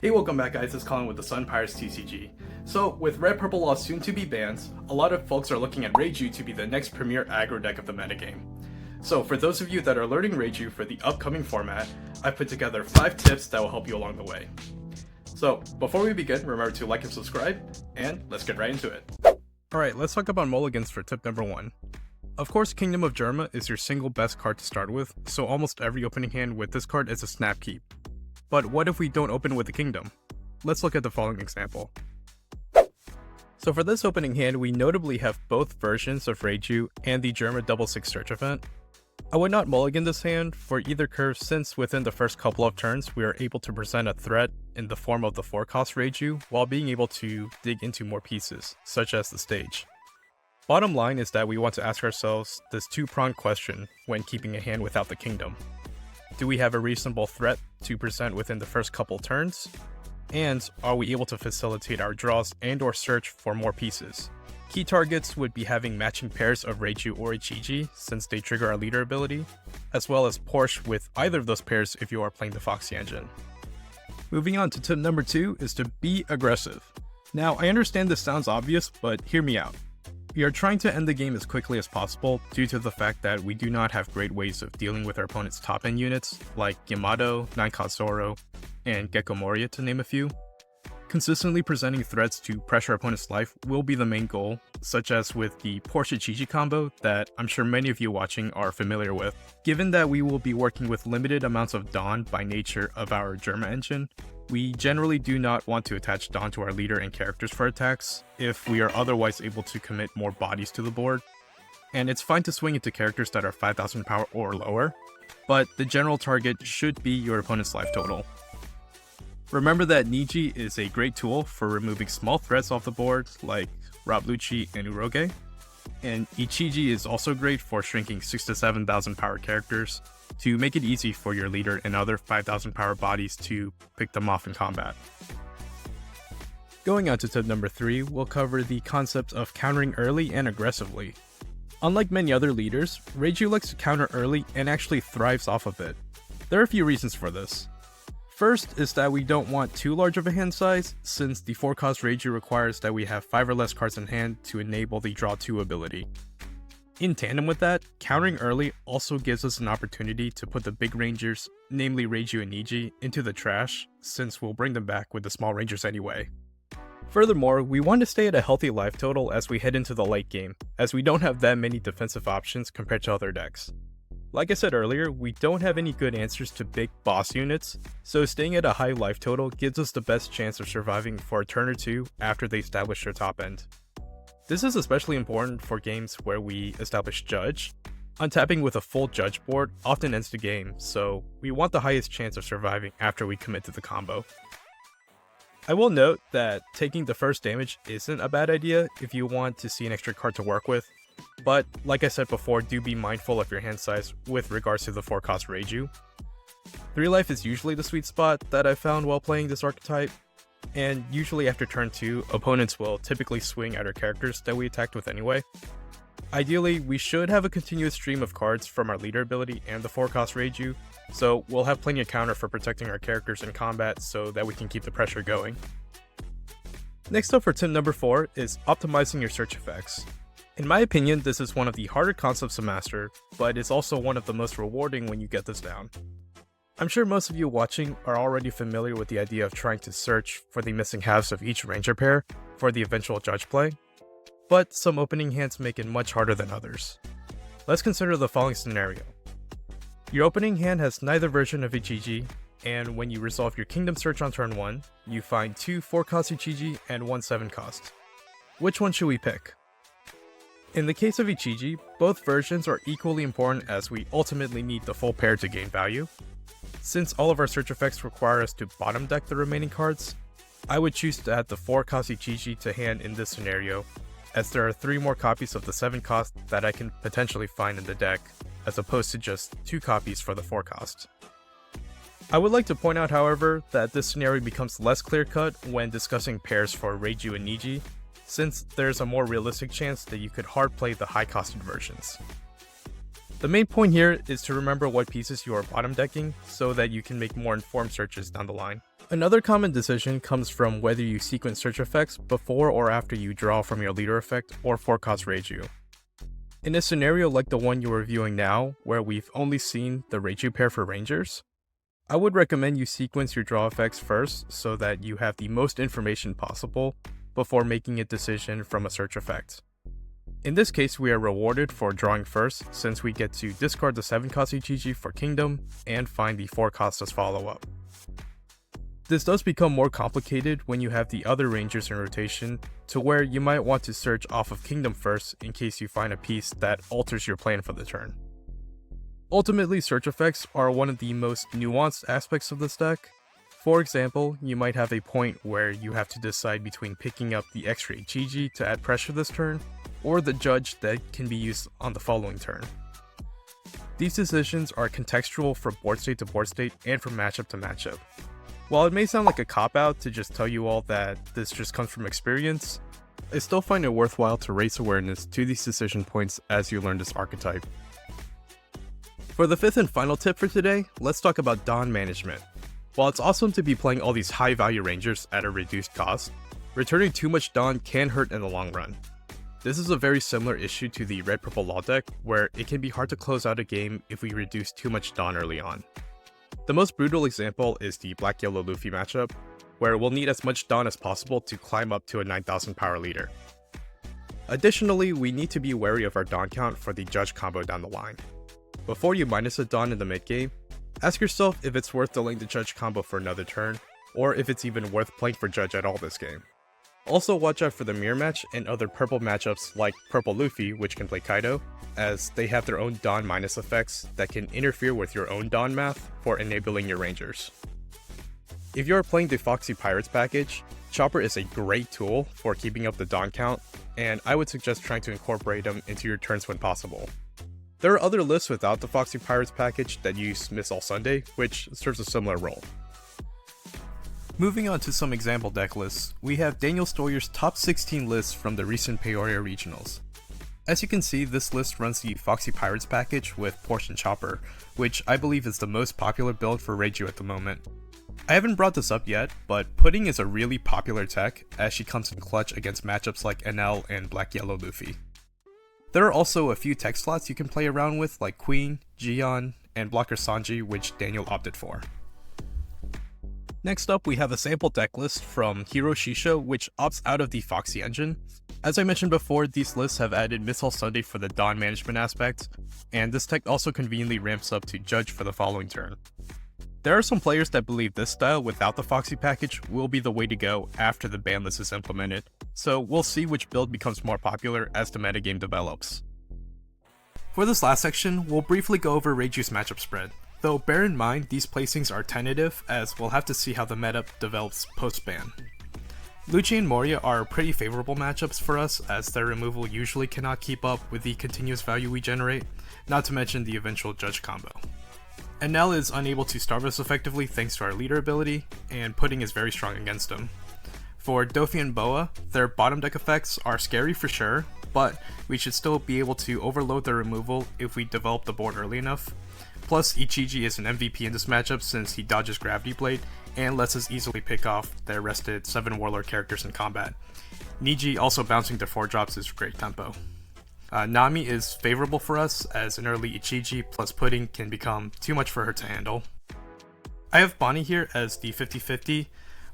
Hey, welcome back guys, it's Colin with the Sun Pirates TCG. So, with Red Purple Law soon to be banned, a lot of folks are looking at Reiju to be the next premier aggro deck of the metagame. So, for those of you that are learning Reiju for the upcoming format, I've put together 5 tips that will help you along the way. So, before we begin, remember to like and subscribe, and let's get right into it. Alright, let's talk about Mulligans for tip number 1. Of course, Kingdom of Germa is your single best card to start with, so almost every opening hand with this card is a snap keep. But what if we don't open with the Kingdom? Let's look at the following example. So for this opening hand, we notably have both versions of Reiju and the Germa 6/6 search event. I would not mulligan this hand for either curve since within the first couple of turns we are able to present a threat in the form of the 4-cost Reiju while being able to dig into more pieces, such as the stage. Bottom line is that we want to ask ourselves this two-pronged question when keeping a hand without the Kingdom. Do we have a reasonable threat to present within the first couple turns? And are we able to facilitate our draws and or search for more pieces? Key targets would be having matching pairs of Reiju or Ichiji since they trigger our leader ability, as well as Porsche with either of those pairs if you are playing the Foxy engine. Moving on to tip number 2 is to be aggressive. Now I understand this sounds obvious, but hear me out. We are trying to end the game as quickly as possible due to the fact that we do not have great ways of dealing with our opponent's top end units like Yamato, 9-cost Zoro, and Gecko Moria to name a few. Consistently presenting threats to pressure our opponent's life will be the main goal, such as with the Porsche Ichiji combo that I'm sure many of you watching are familiar with. Given that we will be working with limited amounts of Dawn by nature of our Germa engine, we generally do not want to attach Dawn to our leader and characters for attacks if we are otherwise able to commit more bodies to the board. And it's fine to swing into characters that are 5,000 power or lower, but the general target should be your opponent's life total. Remember that Niji is a great tool for removing small threats off the board like Rob Lucci and Uroge, and Ichiji is also great for shrinking 6,000 to 7,000 power characters to make it easy for your leader and other 5,000 power bodies to pick them off in combat. Going on to tip number 3, we'll cover the concept of countering early and aggressively. Unlike many other leaders, Reiju likes to counter early and actually thrives off of it. There are a few reasons for this. First is that we don't want too large of a hand size, since the 4-cost Reiju requires that we have 5 or less cards in hand to enable the Draw 2 ability. In tandem with that, countering early also gives us an opportunity to put the big rangers, namely Reiju and Niji, into the trash, since we'll bring them back with the small rangers anyway. Furthermore, we want to stay at a healthy life total as we head into the late game, as we don't have that many defensive options compared to other decks. Like I said earlier, we don't have any good answers to big boss units, so staying at a high life total gives us the best chance of surviving for a turn or two after they establish their top end. This is especially important for games where we establish Judge. Untapping with a full Judge board often ends the game, so we want the highest chance of surviving after we commit to the combo. I will note that taking the first damage isn't a bad idea if you want to see an extra card to work with, but like I said before, do be mindful of your hand size with regards to the 4-cost Reiju. 3 life is usually the sweet spot that I found while playing this archetype, and usually after turn 2, opponents will typically swing at our characters that we attacked with anyway. Ideally, we should have a continuous stream of cards from our leader ability and the 4-cost Reiju, so we'll have plenty of counter for protecting our characters in combat so that we can keep the pressure going. Next up for tip number 4 is optimizing your search effects. In my opinion, this is one of the harder concepts to master, but it's also one of the most rewarding when you get this down. I'm sure most of you watching are already familiar with the idea of trying to search for the missing halves of each ranger pair for the eventual judge play, but some opening hands make it much harder than others. Let's consider the following scenario. Your opening hand has neither version of Ichiji, and when you resolve your kingdom search on turn 1, you find 2 4-cost Ichiji and 1 7-cost. Which one should we pick? In the case of Ichiji, both versions are equally important as we ultimately need the full pair to gain value. Since all of our search effects require us to bottom deck the remaining cards, I would choose to add the 4-cost Ichiji to hand in this scenario, as there are 3 more copies of the 7-cost that I can potentially find in the deck, as opposed to just 2 copies for the 4-cost. I would like to point out, however, that this scenario becomes less clear-cut when discussing pairs for Reiju and Niji, since there's a more realistic chance that you could hard play the high-costed versions. The main point here is to remember what pieces you are bottom decking so that you can make more informed searches down the line. Another common decision comes from whether you sequence search effects before or after you draw from your leader effect or forecast Reiju. In a scenario like the one you're reviewing now, where we've only seen the Reiju pair for Rangers, I would recommend you sequence your draw effects first so that you have the most information possible before making a decision from a search effect. In this case, we are rewarded for drawing first since we get to discard the 7-cost HiG for Kingdom and find the 4-cost as follow-up. This does become more complicated when you have the other Rangers in rotation, to where you might want to search off of Kingdom first in case you find a piece that alters your plan for the turn. Ultimately, search effects are one of the most nuanced aspects of this deck. For example, you might have a point where you have to decide between picking up the extra HiG to add pressure this turn, or the Judge that can be used on the following turn. These decisions are contextual from board state to board state and from matchup to matchup. While it may sound like a cop-out to just tell you all that this just comes from experience, I still find it worthwhile to raise awareness to these decision points as you learn this archetype. For the fifth and final tip for today, let's talk about Dawn management. While it's awesome to be playing all these high-value Rangers at a reduced cost, returning too much Dawn can hurt in the long run. This is a very similar issue to the red-purple law deck, where it can be hard to close out a game if we reduce too much Dawn early on. The most brutal example is the black-yellow Luffy matchup, where we'll need as much Dawn as possible to climb up to a 9,000 power leader. Additionally, we need to be wary of our Dawn count for the Judge combo down the line. Before you minus a Dawn in the mid-game, ask yourself if it's worth delaying the Judge combo for another turn, or if it's even worth playing for Judge at all this game. Also watch out for the mirror match and other purple matchups like Purple Luffy, which can play Kaido, as they have their own Dawn minus effects that can interfere with your own Dawn math for enabling your Rangers. If you are playing the Foxy Pirates package, Chopper is a great tool for keeping up the Dawn count, and I would suggest trying to incorporate them into your turns when possible. There are other lists without the Foxy Pirates package that use Miss All Sunday, which serves a similar role. Moving on to some example deck lists, we have Daniel Stoyer's top 16 lists from the recent Peoria Regionals. As you can see, this list runs the Foxy Pirates package with Porsche and Chopper, which I believe is the most popular build for Reiju at the moment. I haven't brought this up yet, but Pudding is a really popular tech as she comes in clutch against matchups like NL and Black-Yellow Luffy. There are also a few tech slots you can play around with like Queen, Gion, and Blocker Sanji, which Daniel opted for. Next up, we have a sample deck list from HiroShishou, which opts out of the Foxy engine. As I mentioned before, these lists have added Miss All Sunday for the Dawn management aspect, and this tech also conveniently ramps up to Judge for the following turn. There are some players that believe this style without the Foxy package will be the way to go after the ban list is implemented, so we'll see which build becomes more popular as the metagame develops. For this last section, we'll briefly go over Reiju's matchup spread. Though bear in mind, these placings are tentative, as we'll have to see how the meta develops post-ban. Lucci and Moria are pretty favorable matchups for us, as their removal usually cannot keep up with the continuous value we generate, not to mention the eventual Judge combo. Enel is unable to starve us effectively thanks to our leader ability, and Pudding is very strong against him. For Dofi and Boa, their bottom deck effects are scary for sure, but we should still be able to overload their removal if we develop the board early enough. Plus, Ichiji is an MVP in this matchup since he dodges Gravity Blade and lets us easily pick off their rested 7 Warlord characters in combat. Niji also bouncing to 4 drops is great tempo. Nami is favorable for us as an early Ichiji plus Pudding can become too much for her to handle. I have Bonnie here as the 50-50.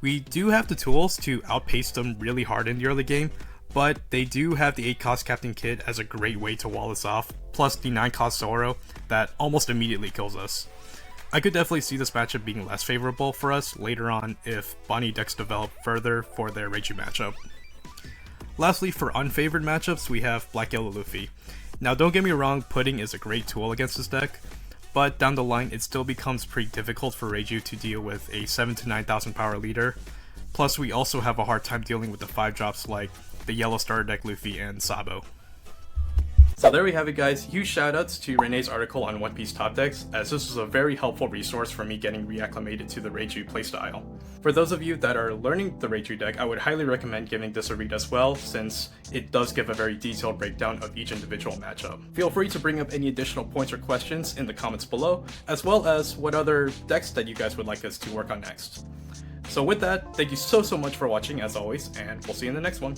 We do have the tools to outpace them really hard in the early game, but they do have the 8-cost Captain Kidd as a great way to wall us off, plus the 9-cost Zoro that almost immediately kills us. I could definitely see this matchup being less favorable for us later on if Bonnie decks develop further for their Reiju matchup. Lastly, for unfavored matchups, we have Black-Yellow Luffy. Now don't get me wrong, Pudding is a great tool against this deck, but down the line it still becomes pretty difficult for Reiju to deal with a 7,000 to 9,000 power leader. Plus we also have a hard time dealing with the 5 drops like the yellow starter deck Luffy and Sabo. So there we have it, guys. Huge shoutouts to Rene's article on One Piece top decks, as this was a very helpful resource for me getting reacclimated to the Reiju playstyle. For those of you that are learning the Reiju deck, I would highly recommend giving this a read as well, since it does give a very detailed breakdown of each individual matchup. Feel free to bring up any additional points or questions in the comments below, as well as what other decks that you guys would like us to work on next. So with that, thank you so much for watching as always, and we'll see you in the next one.